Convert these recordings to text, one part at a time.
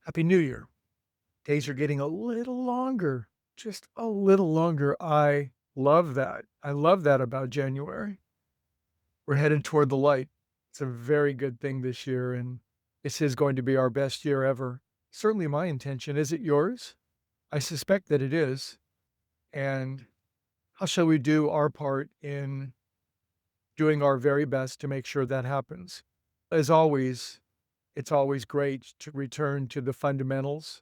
Happy New Year. Days are getting a little longer, just a little longer. I love that. I love that about January. We're headed toward the light. It's a very good thing this year, and this is going to be our best year ever. Certainly my intention. Is it yours? I suspect that it is. And how shall we do our part in doing our very best to make sure that happens? As always, it's always great to return to the fundamentals,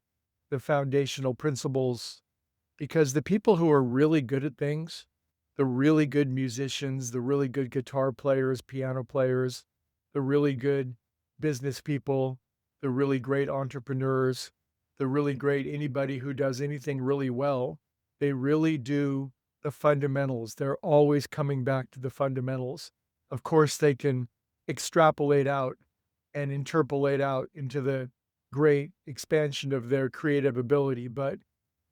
the foundational principles, because the people who are really good at things, the really good musicians, the really good guitar players, piano players, the really good business people, the really great entrepreneurs, the really great anybody who does anything really well, they really do the fundamentals. They're always coming back to the fundamentals. Of course, they can extrapolate out and interpolate out into the great expansion of their creative ability, but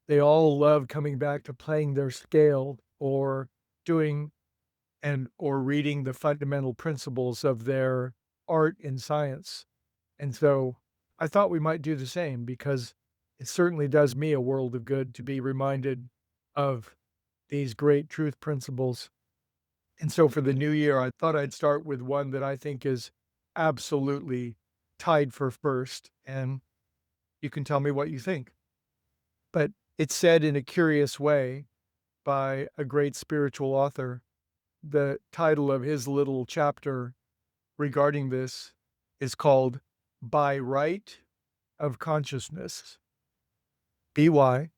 they all love coming back to playing their scale or doing or reading the fundamental principles of their art and science. And so I thought we might do the same because it certainly does me a world of good to be reminded of these great truth principles. And so for the new year, I thought I'd start with one that I think is absolutely tied for first, and you can tell me what you think. But it's said in a curious way by a great spiritual author. The title of his little chapter regarding this is called By Right of Consciousness. BYRIGHT,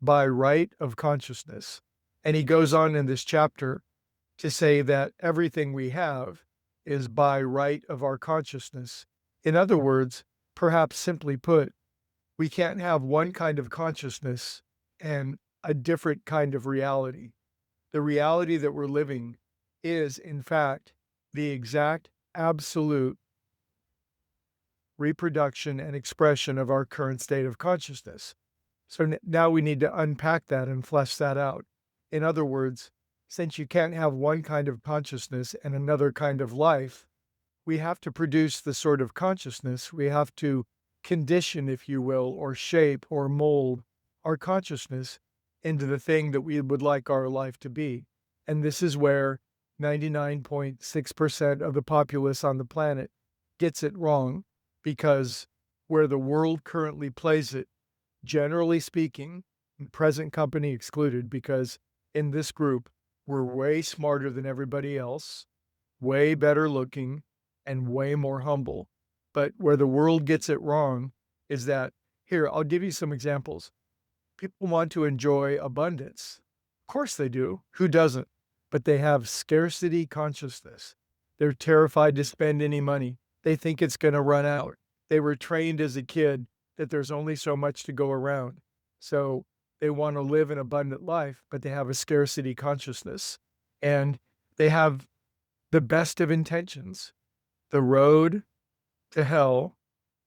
by right of consciousness. And he goes on in this chapter to say that everything we have is by right of our consciousness. In other words, perhaps simply put, we can't have one kind of consciousness and a different kind of reality. The reality that we're living is, in fact, the exact absolute reproduction and expression of our current state of consciousness. So now we need to unpack that and flesh that out. In other words, since you can't have one kind of consciousness and another kind of life, we have to produce the sort of consciousness, we have to condition, if you will, or shape or mold our consciousness into the thing that we would like our life to be. And this is where 99.6% of the populace on the planet gets it wrong, because where the world currently plays it, generally speaking, present company excluded, because in this group, we're way smarter than everybody else, way better looking, and way more humble. But where the world gets it wrong is that, here, I'll give you some examples. People want to enjoy abundance. Of course they do. Who doesn't? But they have scarcity consciousness. They're terrified to spend any money. They think it's going to run out. They were trained as a kid that there's only so much to go around. So they want to live an abundant life, but they have a scarcity consciousness. And they have the best of intentions. The road to hell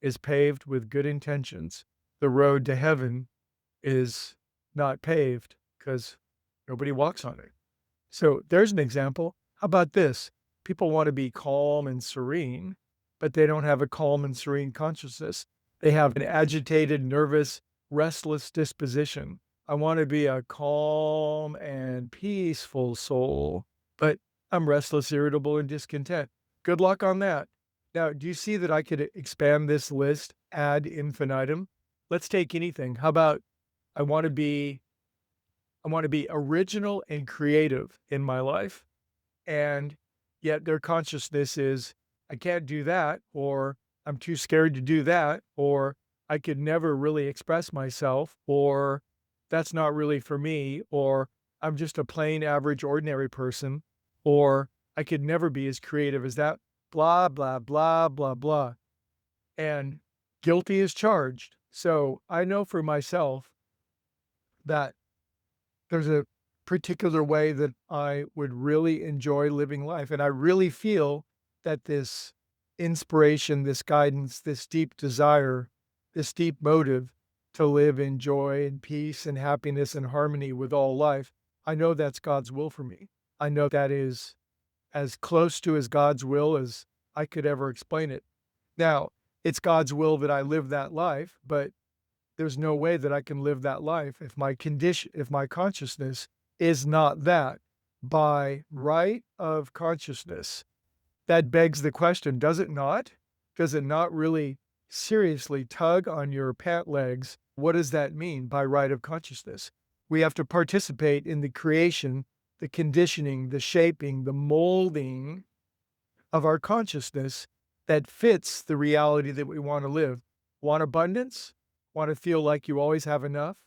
is paved with good intentions. The road to heaven is not paved because nobody walks on it. So there's an example. How about this? People want to be calm and serene, but they don't have a calm and serene consciousness. They have an agitated, nervous, restless disposition. I want to be a calm and peaceful soul, but I'm restless, irritable, and discontent. Good luck on that. Now, do you see that I could expand this list ad infinitum? Let's take anything. How about I want to be original and creative in my life, and yet their consciousness is, I can't do that, or I'm too scared to do that, or I could never really express myself, or that's not really for me, or I'm just a plain average ordinary person, or I could never be as creative as that, blah, blah, blah, blah, blah. And guilty is charged. So I know for myself that there's a particular way that I would really enjoy living life. And I really feel that this inspiration, this guidance, this deep desire, this deep motive to live in joy and peace and happiness and harmony with all life, I know that's God's will for me. I know that is as close to as God's will as I could ever explain it. Now, It's God's will that I live that life, but there's no way that I can live that life if my consciousness is not that. By right of consciousness, that begs the question, does it not? Does it not really seriously tug on your pant legs? What does that mean by right of consciousness? We have to participate in the creation, the conditioning, the shaping, the molding of our consciousness that fits the reality that we want to live. Want abundance? Want to feel like you always have enough?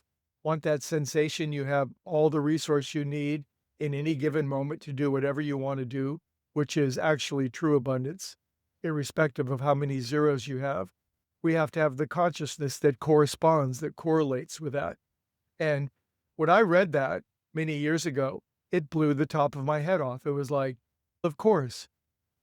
Want that sensation you have all the resource you need in any given moment to do whatever you want to do, which is actually true abundance, irrespective of how many zeros you have. We have to have the consciousness that corresponds, that correlates with that. And when I read that many years ago, it blew the top of my head off. It was like, of course,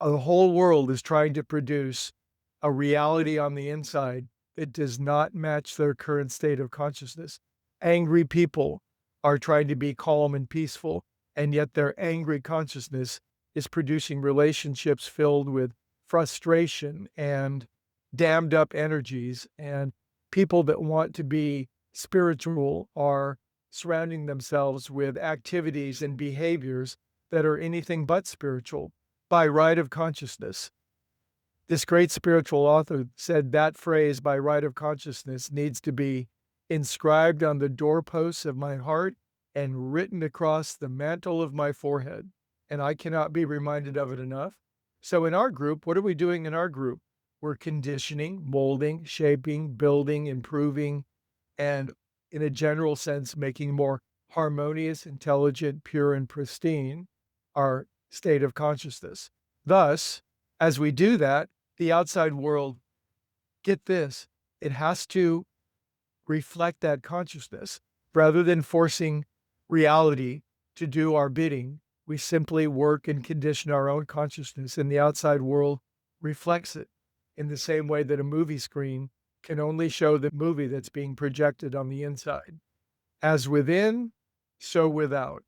the whole world is trying to produce a reality on the inside that does not match their current state of consciousness. Angry people are trying to be calm and peaceful, and yet their angry consciousness is producing relationships filled with frustration and dammed up energies. And people that want to be spiritual are surrounding themselves with activities and behaviors that are anything but spiritual by right of consciousness. This great spiritual author said that phrase, by right of consciousness, needs to be inscribed on the doorposts of my heart and written across the mantle of my forehead. And I cannot be reminded of it enough. So in our group, what are we doing in our group? We're conditioning, molding, shaping, building, improving, and in a general sense, making more harmonious, intelligent, pure, and pristine our state of consciousness. Thus, as we do that, the outside world, get this, it has to reflect that consciousness. Rather than forcing reality to do our bidding, we simply work and condition our own consciousness, and the outside world reflects it in the same way that a movie screen can only show the movie that's being projected on the inside. As within, so without.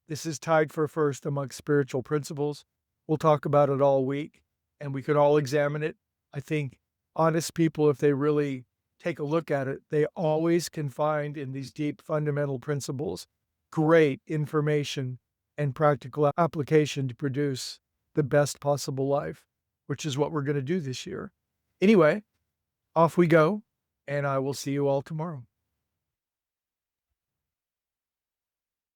This is tied for first amongst spiritual principles. We'll talk about it all week, and we can all examine it. I think honest people, if they really take a look at it, they always can find in these deep fundamental principles great information and practical application to produce the best possible life, which is what we're going to do this year. Anyway, off we go, and I will see you all tomorrow.